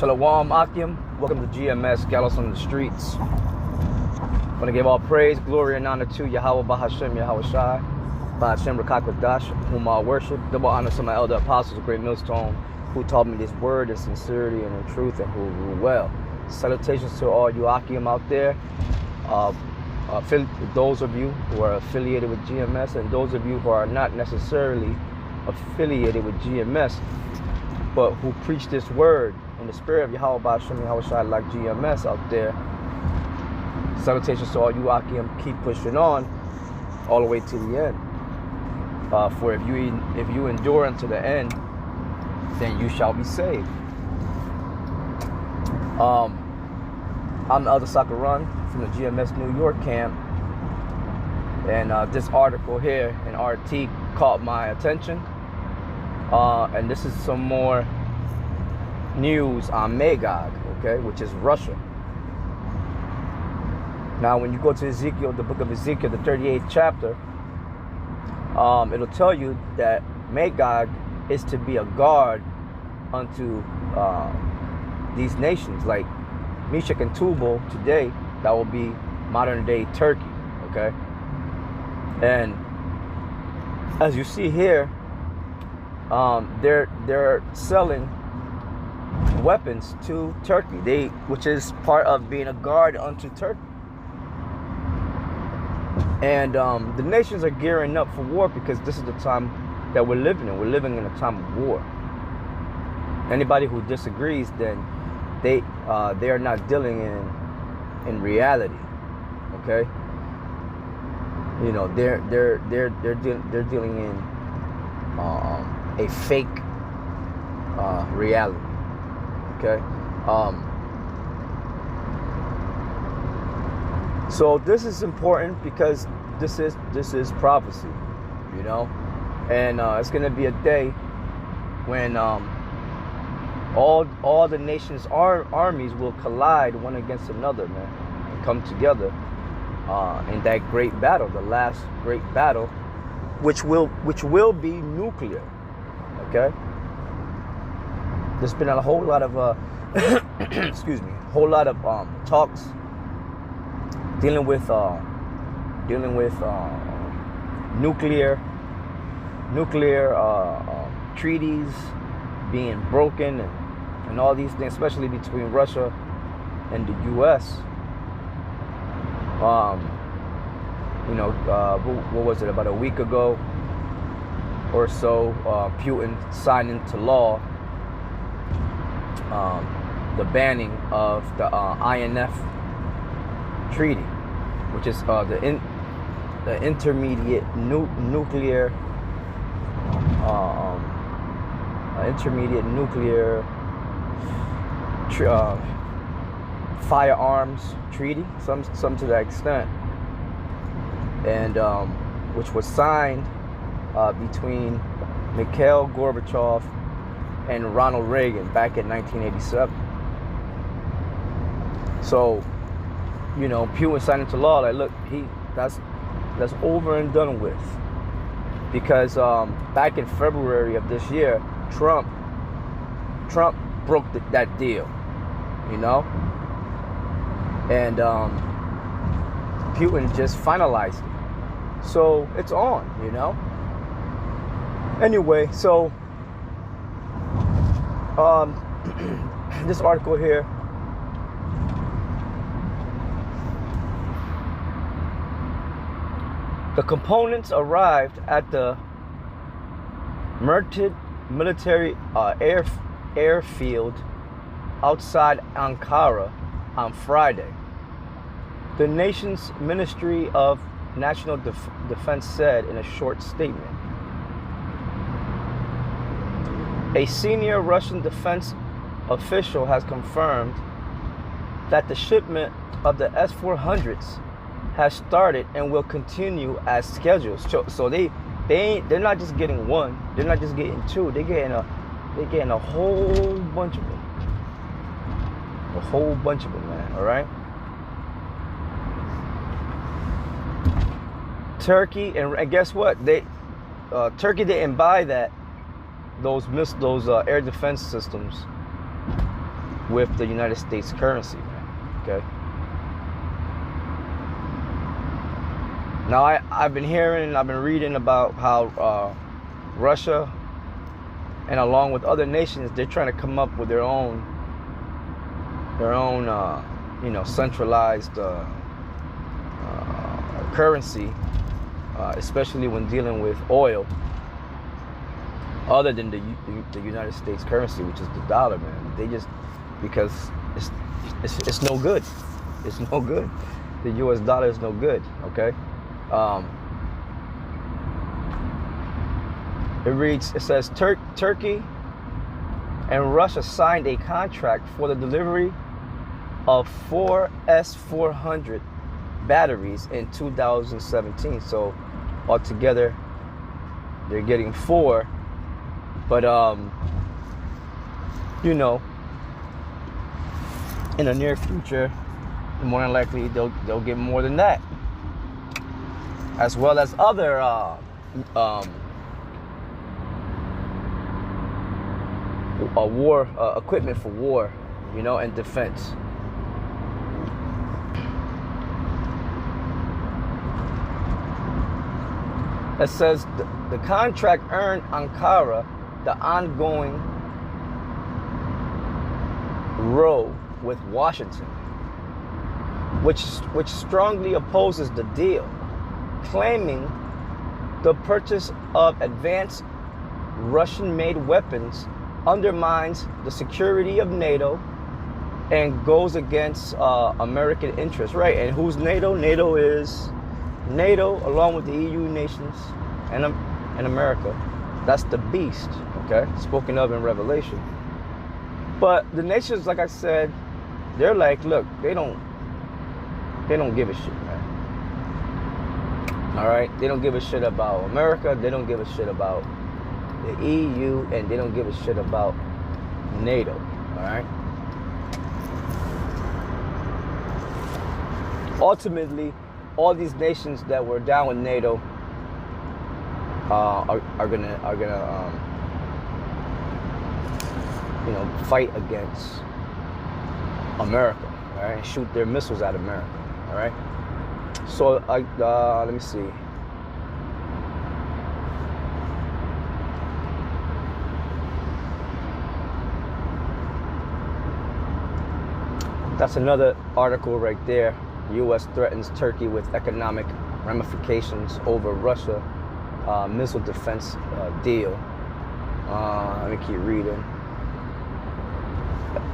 Shalom Akim. Welcome to GMS, Gallows on the Streets. I want to give all praise, glory, and honor to Yahweh Bahashem, Yahweh Shai, Bahashem Rakakadash, whom I worship. Double honor to my elder apostles of Great Millstone, who taught me this word in sincerity and in truth, and who rule well. Salutations to all you Akim out there. Those of you who are affiliated with GMS, and those of you who are not necessarily affiliated with GMS, but who preach this word in the spirit of Yahweh Ba'ashem, Yahweh Shai, like GMS out there. Salutations to all you Akim. Keep pushing on all the way to the end. For if you endure unto the end, then you shall be saved. I'm the Elder Sakaran from the GMS New York camp, and this article here in RT caught my attention, and this is some more news on Magog, okay, which is Russia. Now, when you go to Ezekiel, the book of Ezekiel, the 38th chapter, it'll tell you that Magog is to be a guard unto these nations, like Meshach and Tubal today. That will be modern day Turkey, okay? And as you see here, they're selling weapons to Turkey, which is part of being a guard unto Turkey. And the nations are gearing up for war, because this is the time that we're living in. We're living in a time of war. Anybody who disagrees, then they are not dealing in reality, okay? You know, they're dealing in a fake reality, okay? So this is important because this is prophecy, you know, and it's going to be a day when all the nations' armies will collide one against another, man, and come together in that great battle, the last great battle, which will be nuclear. Okay. There's been a whole lot of excuse me, whole lot of talks dealing with nuclear treaties being broken, and all these things, especially between Russia and the U.S. You know, what was it, about a week ago or so, Putin signed into law the banning of the INF treaty, which is the intermediate nuclear firearms treaty, some to that extent, and which was signed between Mikhail Gorbachev and Ronald Reagan back in 1987. So, you know, Putin signed into law, like, look, that's over and done with, because back in February of this year, Trump broke that deal, you know, and Putin just finalized it, so it's on, you know. Anyway, so this article here, the components arrived at the Merted military airfield outside Ankara on Friday. The nation's Ministry of National Defense said in a short statement. A senior Russian defense official has confirmed that the shipment of the S-400s has started and will continue as scheduled. So they're not just getting one, they're not just getting two, they're getting a whole bunch of them. A whole bunch of them, man, all right? Turkey, and guess what? Turkey didn't buy those air defense systems with the United States currency, man. Okay. Now I've been hearing and I've been reading about how Russia, and along with other nations, they're trying to come up with their own centralized currency, especially when dealing with oil, other than the United States currency, which is the dollar, man. They just, because it's no good. It's no good. The U.S. dollar is no good. Okay. It says Turkey and Russia signed a contract for the delivery of 4 S-400 batteries in 2017. So altogether, they're getting 4. But in the near future, more than likely they'll get more than that, as well as other war equipment for war, and defense. It says the contract earned Ankara the ongoing row with Washington, which strongly opposes the deal, claiming the purchase of advanced Russian-made weapons undermines the security of NATO and goes against American interests, right? And who's NATO? NATO is NATO, along with the EU nations and America. That's the beast, okay? Spoken of in Revelation. But the nations, like I said, they're like, look, they don't give a shit, man. All right? They don't give a shit about America. They don't give a shit about the EU, and they don't give a shit about NATO, all right? Ultimately, all these nations that were down with NATO are gonna fight against America, all right, and shoot their missiles at America, all right. So let me see. That's another article right there. U.S. threatens Turkey with economic ramifications over Russia missile defense deal. Let me keep reading.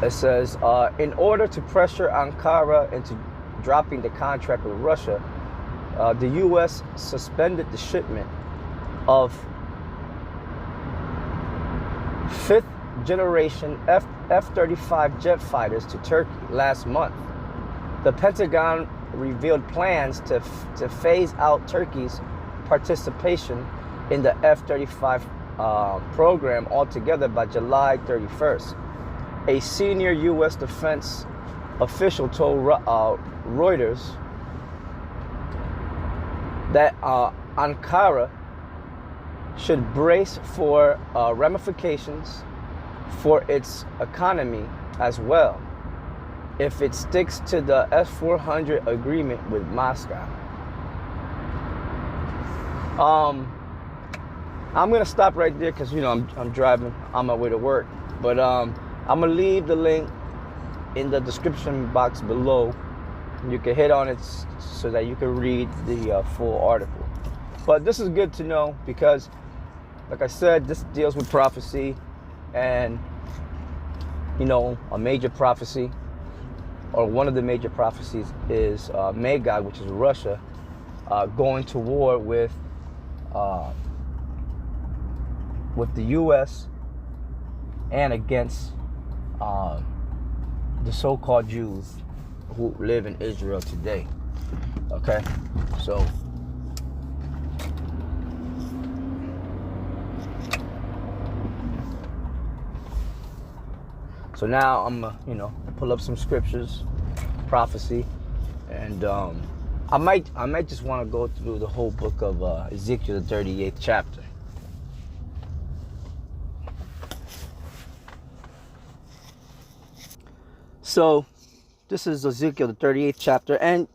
It says, in order to pressure Ankara into dropping the contract with Russia, the U.S. suspended the shipment of 5th generation F-35 jet fighters to Turkey last month. The Pentagon revealed plans to phase out Turkey's participation in the F-35 program altogether by July 31st. A senior U.S. defense official told Reuters that Ankara should brace for ramifications for its economy as well if it sticks to the S-400 agreement with Moscow. I'm gonna stop right there because I'm driving on my way to work, but I'm gonna leave the link in the description box below. You can hit on it so that you can read the full article. But this is good to know because, like I said, this deals with prophecy, and a major prophecy, or one of the major prophecies, is Magog, which is Russia, going to war with the U.S. and against the so-called Jews who live in Israel today. Okay, so now I'm pull up some scriptures, prophecy, and I might just want to go through the whole book of Ezekiel, the 38th chapter. So this is Ezekiel the 38th chapter, and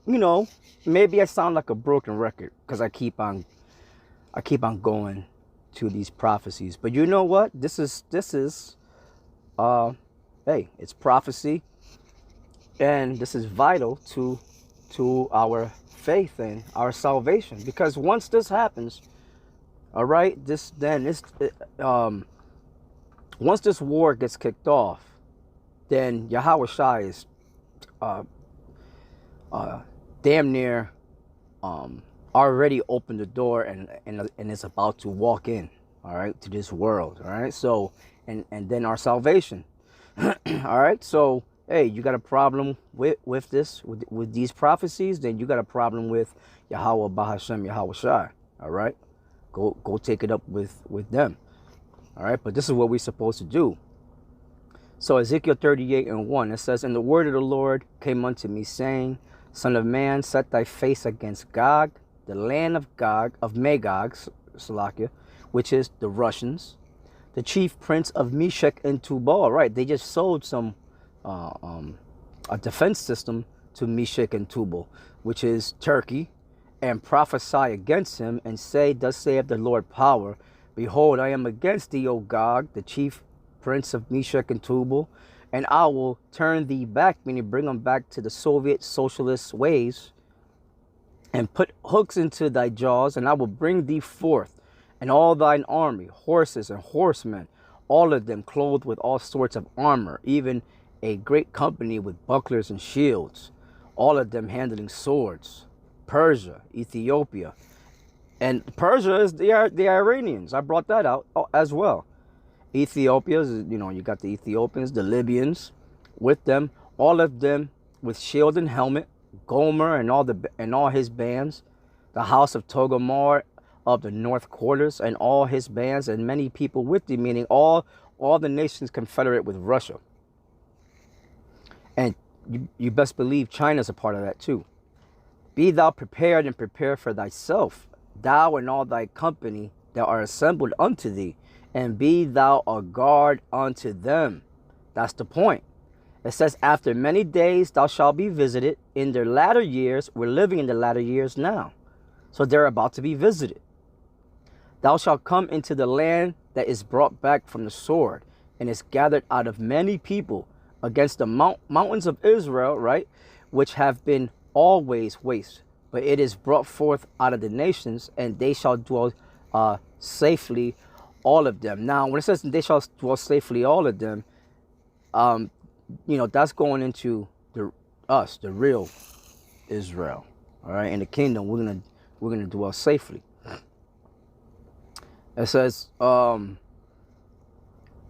maybe I sound like a broken record because I keep on going to these prophecies. But you know what? This is hey, it's prophecy, and this is vital to our faith and our salvation, because once this happens, all right, once this war gets kicked off, then Yahweh Shai is damn near already opened the door and is about to walk in, all right, to this world, all right. So and then our salvation. All right, so hey, you got a problem with these prophecies, then you got a problem with Yahweh Bahashem Yahweh Shai. All right, go take it up with them. All right, but this is what we're supposed to do. So Ezekiel 38:1, it says, "And the word of the Lord came unto me, saying, Son of man, set thy face against Gog, the land of Magog, Salakia, which is the Russians, the chief prince of Meshech and Tubal." Right, they just sold some a defense system to Meshech and Tubal, which is Turkey, "and prophesy against him, and say, Thus saith the Lord power, Behold, I am against thee, O Gog, the chief prince of Meshech and Tubal, and I will turn thee back," meaning bring them back to the Soviet socialist ways, "and put hooks into thy jaws, and I will bring thee forth, and all thine army, horses and horsemen, all of them clothed with all sorts of armor, even a great company with bucklers and shields, all of them handling swords. Persia, Ethiopia," and Persia is the Iranians. I brought that out as well. Ethiopia is, you got the Ethiopians, the Libyans, with them, all of them with shield and helmet. Gomer and all his bands, the house of Togomar of the north quarters and all his bands, and many people with thee, meaning all the nations confederate with Russia. And you best believe China's a part of that too. "Be thou prepared, and prepare for thyself, thou and all thy company that are assembled unto thee, and be thou a guard unto them." That's the point. It says, "After many days thou shalt be visited." In their latter years, we're living in the latter years now, so they're about to be visited. "Thou shalt come into the land that is brought back from the sword, and is gathered out of many people, against the mountains of Israel," right, "which have been always waste. But it is brought forth out of the nations, and they shall dwell safely, all of them." Now, when it says they shall dwell safely, all of them, that's going into the real Israel. All right, in the kingdom, we're gonna dwell safely. It says, and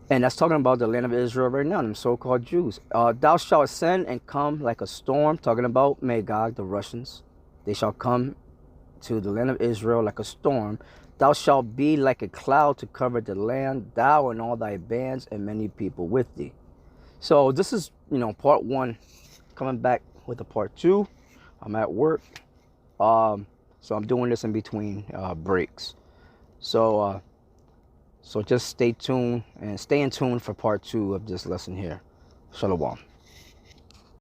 that's talking about the land of Israel right now, them so-called Jews. "Thou shalt ascend and come like a storm," talking about Magog, the Russians. "They shall come to the land of Israel like a storm. Thou shalt be like a cloud to cover the land, thou and all thy bands, and many people with thee." So this is, part one. Coming back with the part two. I'm at work, so I'm doing this in between breaks. So just stay tuned and stay in tune for part two of this lesson here. Shalom.